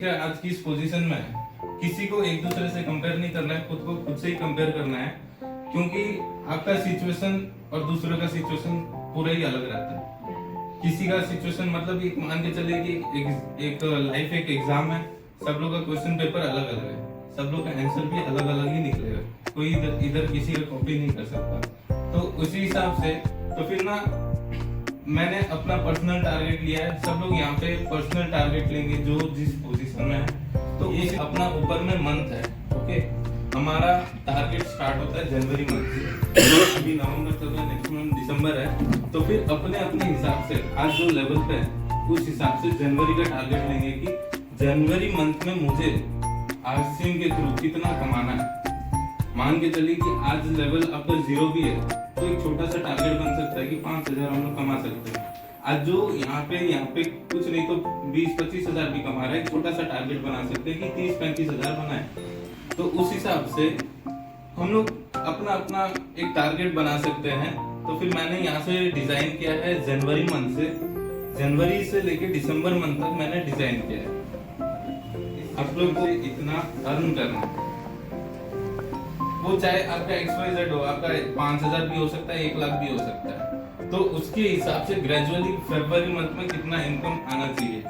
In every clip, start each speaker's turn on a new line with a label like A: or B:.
A: क्या आज की इस पोजीशन में है, किसी को एक दूसरे से कंपेयर नहीं करना है, खुद को खुद से ही कंपेयर करना है, क्योंकि आपका सिचुएशन और दूसरों का सिचुएशन पूरा ही अलग रहता है। किसी का सिचुएशन मतलब एक मान के चले कि एक लाइफ एक एग्जाम है, सब लोग का क्वेश्चन पेपर अलग अलग है, सब लोग का आंसर भी अलग अलग ही निकलेगा, कोई इधर किसी का कॉपी नहीं कर सकता। तो उसी हिसाब से तो फिर ना मैंने अपना पर्सनल टारगेट लिया है। सब लोग यहाँ पे पर्सनल टारगेट लेंगे जो जिस पोजीशन में है। तो ये अपना ऊपर में मंथ है, ओके। हमारा टारगेट स्टार्ट होता है जनवरी मंथ से, अभी नवंबर चल रहा है, नेक्स्ट मंथ दिसंबर है। तो फिर अपने अपने हिसाब से आज जो लेवल पे है उस हिसाब से जनवरी का टारगेट लेंगे कि जनवरी मंथ में मुझे आरसीएम के थ्रू कितना कमाना है। मान के चलिए कि आज लेवल आपका 0 भी है तो एक छोटा सा टारगेट बन सकता है कि 5,000 हम लोग कमा सकते हैं। आज जो यहाँ पे कुछ नहीं तो 20-25 हजार भी कमा रहे हैं, छोटा सा टारगेट बना सकते हैं कि 30-35 हजार बनाए। तो उस हिसाब से हम लोग अपना अपना एक टारगेट बना सकते हैं। तो फिर मैंने यहाँ से डिजाइन किया है जनवरी मंथ से, जनवरी से लेके दिसंबर मंथ तक मैंने डिजाइन किया है। आप लोग को इतना अर्न करना है, वो चाहे आपका XYZ हो, आपका 5,000 भी हो सकता है, 1 लाख भी हो सकता है। तो उसके हिसाब से ग्रेजुअली फरवरी मंथ में कितना इनकम आना चाहिए,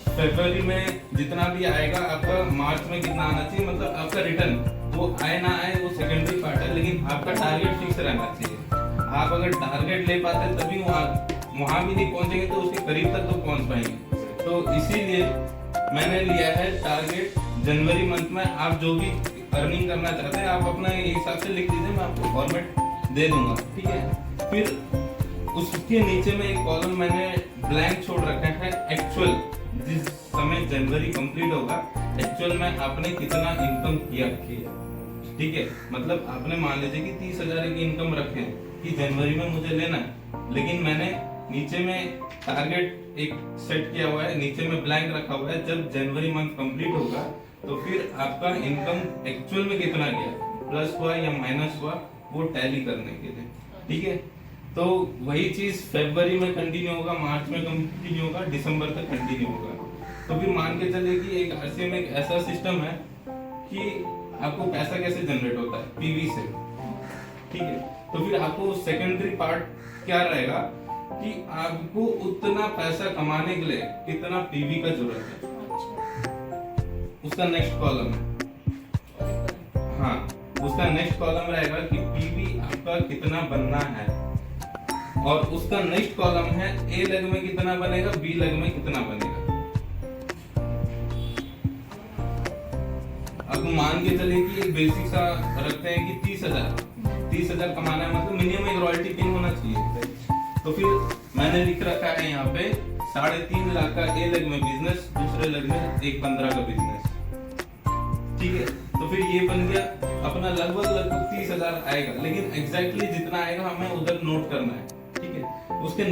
A: फरवरी में जितना भी आएगा आपका मार्च में कितना आना चाहिए, मतलब आपका रिटर्न वो आए ना आए वो सेकेंडरी पार्ट है, लेकिन आपका टारगेट फिक्स रहना चाहिए। आप अगर टारगेट ले पाते तभी वहां भी नहीं पहुंचेंगे तो उसके करीब तक तो पहुंच पाएंगे। तो इसीलिए मैंने लिया है टारगेट जनवरी मंथ में। आप जो भी अर्निंग करना चाहते हैं आप अपना हिसाब से लिख दीजिए, मैं आपको फॉर्मेट दे दूंगा, ठीक है। फिर उसके नीचे में एक कॉलम मैंने ब्लैंक छोड़ रखा है, एक्चुअल जिस समय जनवरी कंप्लीट होगा एक्चुअल में आपने कितना इनकम किया, ठीक है। मतलब आपने मान लीजिए कि 30,000 की इनकम रखे कि जनवरी में मुझे लेना है, लेकिन मैंने नीचे में टारगेट एक सेट किया हुआ है, नीचे में ब्लैंक रखा हुआ है। जब जनवरी मंथ कंप्लीट होगा तो फिर आपका इनकम एक्चुअल में कितना गया, प्लस हुआ या माइनस हुआ, वो टैली करने के लिए, ठीक है। तो वही चीज फरवरी में कंटिन्यू होगा, मार्च में कंटिन्यू होगा, दिसंबर तक कंटिन्यू होगा। तो फिर मान के चलिए कि एक आरसीएम एक ऐसा सिस्टम है कि आपको पैसा कैसे जनरेट होता है, पीवी से, ठीक है। तो फिर आपको सेकेंडरी पार्ट क्या रहेगा कि आपको उतना पैसा कमाने के लिए कितना पीवी का जरूरत है, उसका नेक्स्ट कॉलम है। हाँ, उसका नेक्स्ट कॉलम रहेगा कि पीवी आपका कितना बनना है, और उसका नेक्स्ट कॉलम है ए लेग में कितना बनेगा, बी लेग में कितना बनेगा। अब मान के चलिए कि एक बेसिक सा रखते हैं कि 30,000 कमाना है, मतलब मिनिमम एक रॉयल्टी पिन होना चाहिए। तो फिर मैंने लिख रखा है यहाँ पे 3.5 लाख का ए लेग में बिजनेस, दूसरे लेग में 1.15 का बिजनेस, ठीक है। तो फिर ये बन गया अपना लगभग 30,000 आएगा, लेकिन एग्जैक्टली जितना आएगा हमें उधर नोट करना है, ठीक है। उसके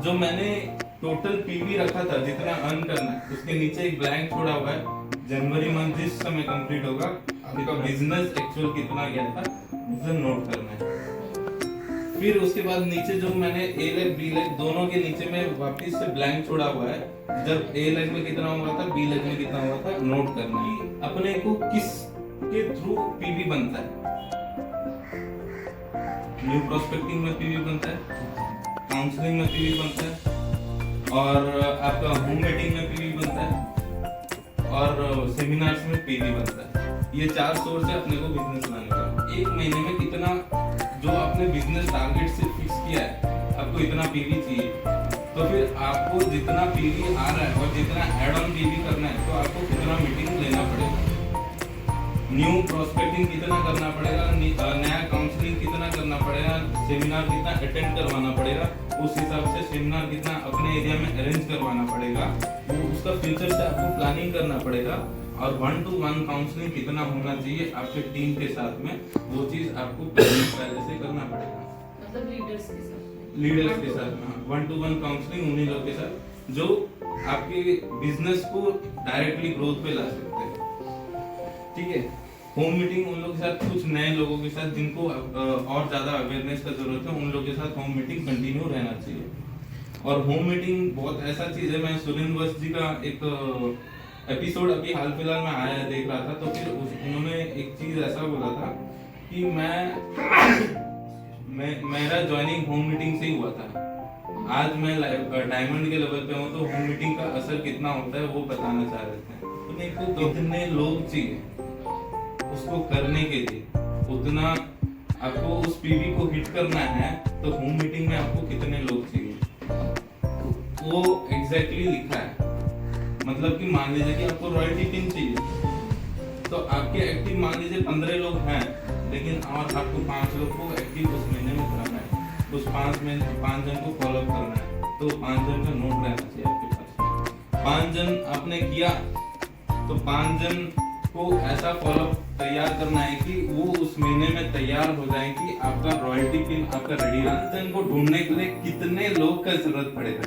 A: जो मैंने टोटल पीवी रखा था जितना अर्न करना है, उसके नीचे एक ब्लैंक छोड़ा हुआ है, जनवरी मंथ जिस समय कंप्लीट होगा आपका बिजनेस एक्चुअल कितना गया था उसे नोट करना है। फिर उसके बाद नीचे जो मैंने ए लेग बी लेग दोनों के नीचे में वापस से ब्लैंक छोड़ा हुआ है, जब ए लेग में कितना हुआ था, बी लेग में कितना हुआ था, नोट करना है। अपने को किस के थ्रू पीवी बनता है, न्यू प्रोस्पेक्टिंग में पीवी बनता है, काउंसलिंग में पीवी बनता है, और आपका होम मीटिंग में पीवी बनता है, और सेमिनार्स में पीवी बनता है। ये 4 सोर्स है अपने को बिजनेस बनाने का। एक महीने में कितना जो आपने बिजनेस टारगेट से फिक्स किया है, आपको इतना पीवी चाहिए, तो फिर आपको जितना पीवी आ रहा है और जितना ऐड ऑन पीवी करना है, तो आपको कितना मीटिंग लेना पड़ेगा, न्यू प्रोस्पेक्टिंग कितना करना पड़ेगा, नया काउंसलिंग कितना करना पड़ेगा, सेमिनार कितना अटेंड करवाना पड़ेगा, उस हिसाब से सेमिनार कितना अपने एरिया में अरेंज करवाना पड़ेगा, वो उसका फ्यूचर से आपको प्लानिंग करना पड़ेगा, और 1-to-1 काउंसलिंग कितना होना चाहिए आपके टीम के साथ में, वो चीज आपको पहले से करना पड़ेगा, मतलब लीडर्स के साथ 1-to-1 काउंसलिंग उन्हीं लोगों के साथ जो आपके बिजनेस को डायरेक्टली ग्रोथ पे ला सकते हैं, ठीक है। होम मीटिंग उन लोगों के साथ, कुछ नए लोगों के साथ जिनको और ज्यादा अवेयरनेस का जरूरत है, उन लोगों के साथ होम मीटिंग कंटिन्यू रहना चाहिए। और होम मीटिंग बहुत ऐसा चीज है, मैं सुरेंद्र वस्त जी का एक एपिसोड अभी हाल फिलहाल में आया है, देख रहा था, तो फिर उन्होंने एक चीज ऐसा बोला था कि मेरा ज्वाइनिंग होम मीटिंग से ही हुआ था। आज मैं डायमंड के लेवल पे हूँ, तो होम मीटिंग का असर कितना होता है वो बताना चाह रहे थे। अपने को कितने लोग चाहिए उसको करने के लिए, उतना आपको उस पीवी को हिट करना है, तो होम मीटिंग में आपको कितने लोग चाहिए वो एग्जैक्टली लिखा है। मतलब कि मान लीजिए कि आपको रॉयल्टी पिन चाहिए, तो आपके एक्टिव मान लीजिए 15 लोग हैं, लेकिन और आपको 5 लोग को एक्टिव उस महीने में कराना है, उस 5 जन को फॉलो अप करना है, तो 5 जन का नोट रहना चाहिए आपके पास। 5 जन आपने किया तो 5 जन को ऐसा फॉलो अप तैयार करना है कि वो उस महीने में तैयार हो जाए कि आपका रॉयल्टी पिन आपका रेडी। 5 जन को ढूंढने के लिए कितने लोग का जरूरत पड़ेगा?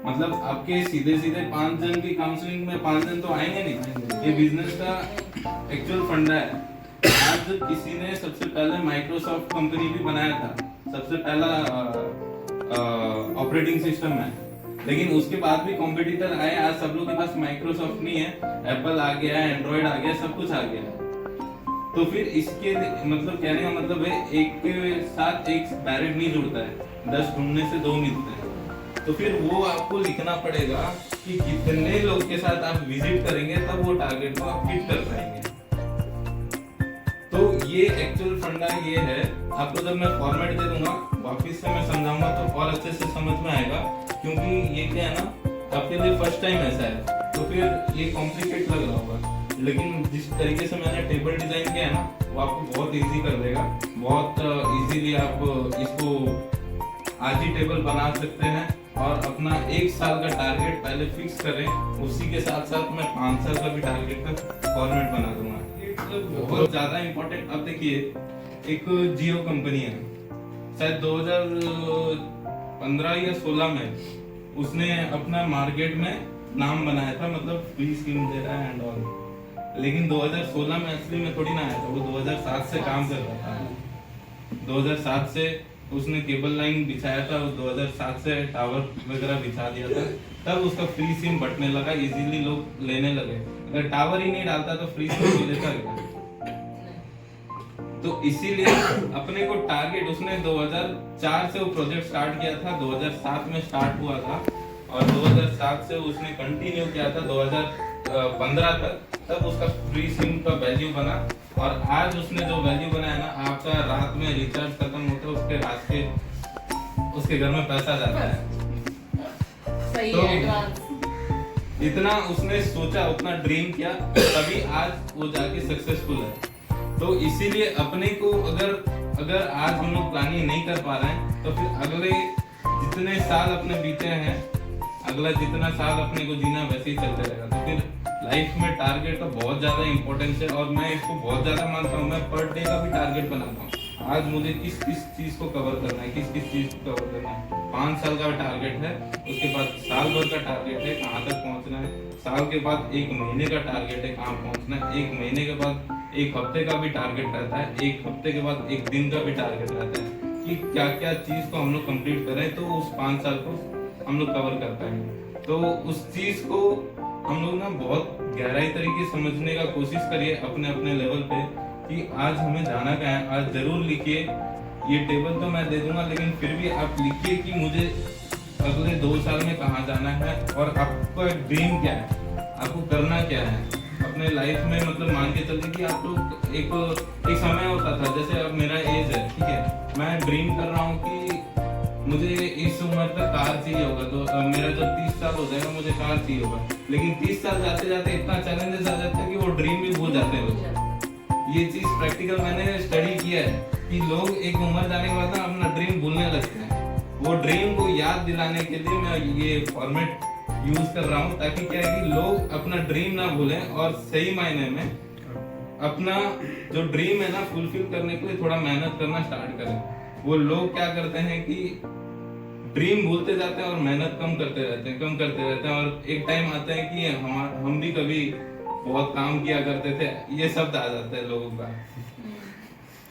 A: मतलब आपके सीधे 5 जन की काउंसलिंग में 5 जन तो आएंगे नहीं। ये बिजनेस का एक्चुअल फंडा है। आज किसी ने सबसे पहले माइक्रोसॉफ्ट कंपनी भी बनाया था, सबसे पहला ऑपरेटिंग सिस्टम है, लेकिन उसके बाद भी कॉम्पिटिटर आए। आज सब लोग के पास माइक्रोसॉफ्ट नहीं है, एप्पल आ गया है, एंड्रॉइड आ गया, सब कुछ आ गया है। तो फिर इसके मतलब कहने का मतलब है एक के साथ एक पैरेट नहीं जुड़ता है, 10 ढूंढने से 2 मिलते हैं। तो फिर वो आपको लिखना पड़ेगा कि कितने लोग के साथ आप विजिट करेंगे, तब वो टारगेट को आप हिट कर पाएंगे। तो ये एक्चुअल फंडा ये है। आपको जब मैं फॉर्मेट दे दूंगा वापिस से मैं समझाऊंगा तो और अच्छे से समझ में आएगा, क्योंकि ये क्या है ना, आपके लिए फर्स्ट टाइम ऐसा है तो फिर ये कॉम्प्लिकेट लग रहा होगा, लेकिन जिस तरीके से मैंने टेबल डिजाइन किया है ना, वो आपको बहुत इजी कर देगा। बहुत इजीली आप इसको आज ही टेबल बना सकते हैं और अपना 1 साल का टारगेट पहले फिक्स करें। उसी के साथ साथ मैं 5 साल का भी टारगेट का फॉर्मेट बना दूंगा। बहुत ज्यादा इम्पोर्टेंट। अब देखिए, एक जियो कंपनी है, शायद 2015 या 16 में उसने अपना मार्केट में नाम बनाया था, मतलब फ्री स्कीम दे रहा है एंड ऑल। लेकिन 2016 में असली में थोड़ी ना आया था, वो 2007 से काम कर रहा था। 2007 से उसने केबल लाइन बिछाया था, 2007 से टावर वगैरह बिछा दिया था, तब उसका फ्री सिम बटने लगा, इजीली लोग लेने लगे। अगर टावर ही नहीं डालता तो फ्री सिम लेता क्या? तो इसीलिए अपने को टारगेट, उसने 2004 से वो प्रोजेक्ट स्टार्ट किया था, 2007 में स्टार्ट हुआ था और 2007 से उसने कंटिन्यू किया था 2015 तक, तब उसका फ्री सिम का वैल्यू बना। और आज उसने जो वैल्यू बनाया ना, आपका रात में रिचार्ज खत्म होता है, उसके रात के उसके घर में पैसा जाता है।
B: सही
A: तो
B: एडवांस।
A: इतना उसने सोचा, उतना ड्रीम किया, तभी आज वो जाके सक्सेसफुल है। तो इसीलिए अपने को अगर आज हम लोग प्लानिंग नहीं कर पा रहे हैं, तो फिर अगले जितने साल अपने बीते हैं, अगला जितना साल अपने को जीना वैसे ही चलते रहेगा। तो फिर लाइफ में टारगेट का बहुत ज्यादा इंपॉर्टेंस है और मैं इसको बहुत ज्यादा मानता हूँ। मैं पर डे का भी टारगेट बनाता हूँ, आज मुझे किस किस चीज को कवर करना है, किस किस चीज को कवर करना है। 5 साल का टारगेट है, उसके बाद साल भर का टारगेट है, कहाँ तक पहुँचना है। साल के बाद 1 महीने का टारगेट है, कहाँ पहुँचना है। 1 महीने के बाद 1 हफ्ते का भी टारगेट रहता है, 1 हफ्ते के बाद 1 दिन का भी टारगेट रहता है कि क्या क्या चीज को हम लोग कंप्लीट करें तो उस 5 साल को हम लोग कवर कर पाएंगे। तो उस चीज को हम लोग ना बहुत गहराई तरीके समझने का कोशिश करिए अपने अपने लेवल पे कि आज हमें जाना कहाँ है। आज जरूर लिखिए, ये टेबल तो मैं दे दूंगा, लेकिन फिर भी आप लिखिए कि मुझे अगले 2 साल में कहाँ जाना है और आपका ड्रीम क्या है, आपको करना क्या है अपने लाइफ में। मतलब मान के चलिए कि आप लोग एक समय होता था, जैसे अब मेरा एज है, ठीक है, मैं ड्रीम कर रहा हूँ कि मुझे इस उम्र तक कार चाहिए होगा, तो मेरा जब 30 साल हो जाएगा मुझे कार चाहिए होगा। लेकिन 30 साल जाते जाते इतना चैलेंजेस आ जाता है कि वो ड्रीम भी भूल जाते हैं लोग। ये चीज प्रैक्टिकल मैंने स्टडी किया है कि लोग एक उम्र जाने के बाद ना अपना ड्रीम भूलने लगते हैं। वो ड्रीम को याद दिलाने के लिए मैं ये फॉर्मेट यूज कर रहा हूँ, ताकि क्या है कि लोग अपना ड्रीम ना भूलें और सही मायने में अपना जो ड्रीम है ना फुलफिल करने के लिए थोड़ा मेहनत करना स्टार्ट करें। वो लोग क्या करते हैं कि ड्रीम भूलते जाते हैं और मेहनत कम करते रहते हैं और एक टाइम आता है कि हम भी कभी बहुत काम किया करते थे, ये शब्द आ जाता है लोगों का।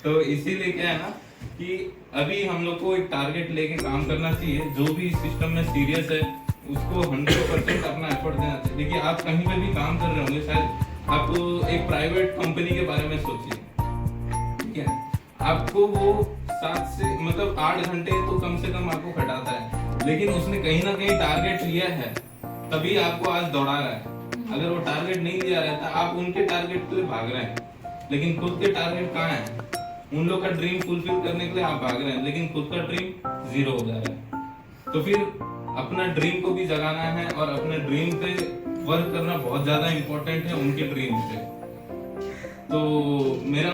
A: तो इसीलिए क्या है ना कि अभी हम लोग को एक टारगेट लेके काम करना चाहिए। जो भी इस सिस्टम में सीरियस है उसको 100% अपना एफर्ट देना चाहिए। देखिए आप कहीं पे भी काम कर रहे होंगे, शायद आप एक प्राइवेट कंपनी के बारे में सोचिए, ठीक है, आपको वो 7 से मतलब 8 घंटे तो कम से कम आपको खटाता है, लेकिन उसने कहीं ना कहीं टारगेट लिया है, तभी आपको आज दौड़ा रहा है। अगर वो टारगेट नहीं लिया रहता, आप उनके टारगेट के लिए भाग रहे हैं, लेकिन खुद के टारगेट कहाँ है? उन लोग का ड्रीम फुलफिल करने के लिए आप भाग रहे हैं, लेकिन खुद का ड्रीम जीरो हो जा रहा है। तो फिर अपना ड्रीम को भी जगाना है और अपने ड्रीम पे वर्क करना बहुत ज्यादा इंपॉर्टेंट है उनके ड्रीम पे। तो मेरा